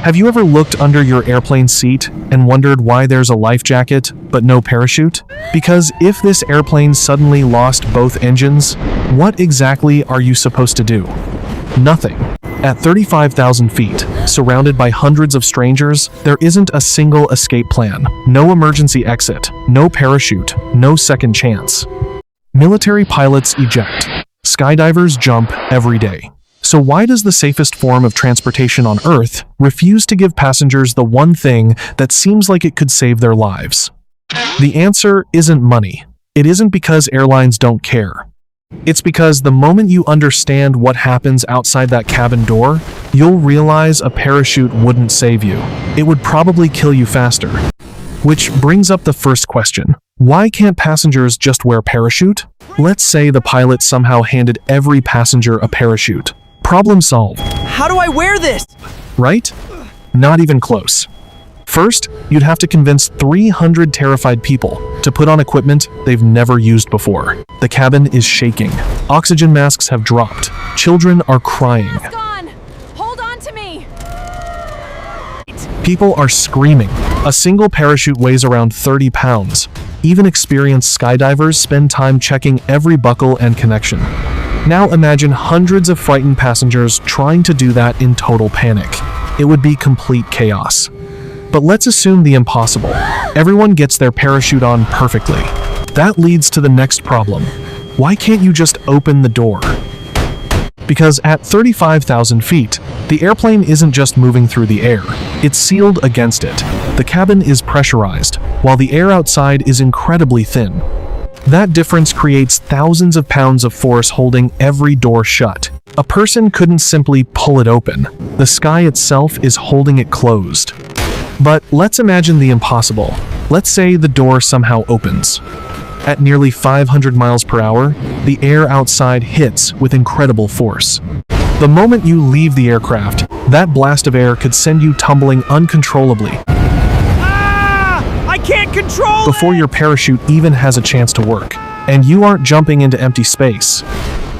Have you ever looked under your airplane seat and wondered why there's a life jacket but no parachute? Because if this airplane suddenly lost both engines, what exactly are you supposed to do? Nothing. At 35,000 feet, surrounded by hundreds of strangers, there isn't a single escape plan, no emergency exit, no parachute, no second chance. Military pilots eject. Skydivers jump every day. So why does the safest form of transportation on Earth refuse to give passengers the one thing that seems like it could save their lives? The answer isn't money. It isn't because airlines don't care. It's because the moment you understand what happens outside that cabin door, you'll realize a parachute wouldn't save you. It would probably kill you faster. Which brings up the first question. Why can't passengers just wear a parachute? Let's say the pilot somehow handed every passenger a parachute. Problem solved. How do I wear this? Right? Not even close. First, you'd have to convince 300 terrified people to put on equipment they've never used before. The cabin is shaking. Oxygen masks have dropped. Children are crying. Mask on! Hold on to me! People are screaming. A single parachute weighs around 30 pounds. Even experienced skydivers spend time checking every buckle and connection. Now imagine hundreds of frightened passengers trying to do that in total panic. It would be complete chaos. But let's assume the impossible. Everyone gets their parachute on perfectly. That leads to the next problem. Why can't you just open the door? Because at 35,000 feet, the airplane isn't just moving through the air. It's sealed against it. The cabin is pressurized, while the air outside is incredibly thin. That difference creates thousands of pounds of force holding every door shut. A person couldn't simply pull it open. The sky itself is holding it closed. But let's imagine the impossible. Let's say the door somehow opens. At nearly 500 miles per hour, the air outside hits with incredible force. The moment you leave the aircraft, that blast of air could send you tumbling uncontrollably. I can't control before your parachute even has a chance to work. And you aren't jumping into empty space.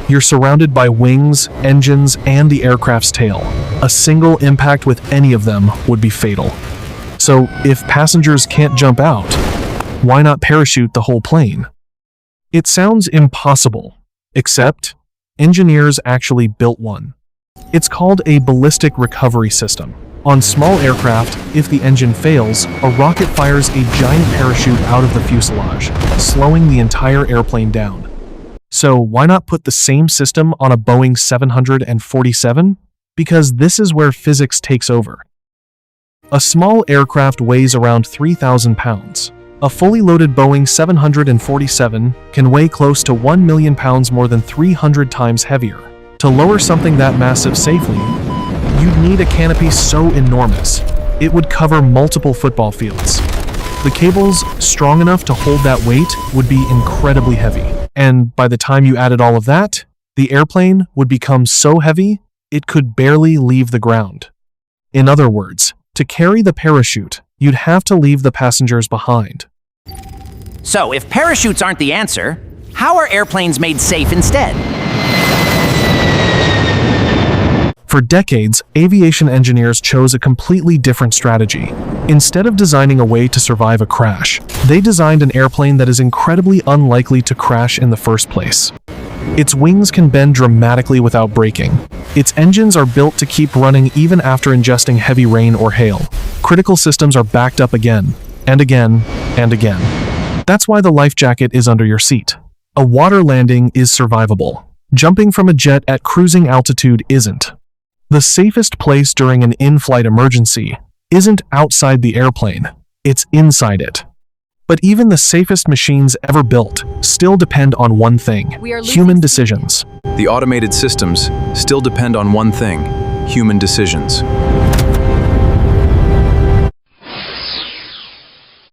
You're surrounded by wings, engines, and the aircraft's tail. A single impact with any of them would be fatal. So, if passengers can't jump out, why not parachute the whole plane? It sounds impossible, except engineers actually built one. It's called a ballistic recovery system. On small aircraft, if the engine fails, a rocket fires a giant parachute out of the fuselage, slowing the entire airplane down. So why not put the same system on a Boeing 747? Because this is where physics takes over. A small aircraft weighs around 3,000 pounds. A fully loaded Boeing 747 can weigh close to 1 million pounds, more than 300 times heavier. To lower something that massive safely, you'd need a canopy so enormous, it would cover multiple football fields. The cables, strong enough to hold that weight, would be incredibly heavy. And by the time you added all of that, the airplane would become so heavy, it could barely leave the ground. In other words, to carry the parachute, you'd have to leave the passengers behind. So, if parachutes aren't the answer, how are airplanes made safe instead? For decades, aviation engineers chose a completely different strategy. Instead of designing a way to survive a crash, they designed an airplane that is incredibly unlikely to crash in the first place. Its wings can bend dramatically without breaking. Its engines are built to keep running even after ingesting heavy rain or hail. Critical systems are backed up again, and again, and again. That's why the life jacket is under your seat. A water landing is survivable. Jumping from a jet at cruising altitude isn't. The safest place during an in-flight emergency isn't outside the airplane, it's inside it. But even the safest machines ever built still depend on one thing: human decisions. The automated systems still depend on one thing: human decisions.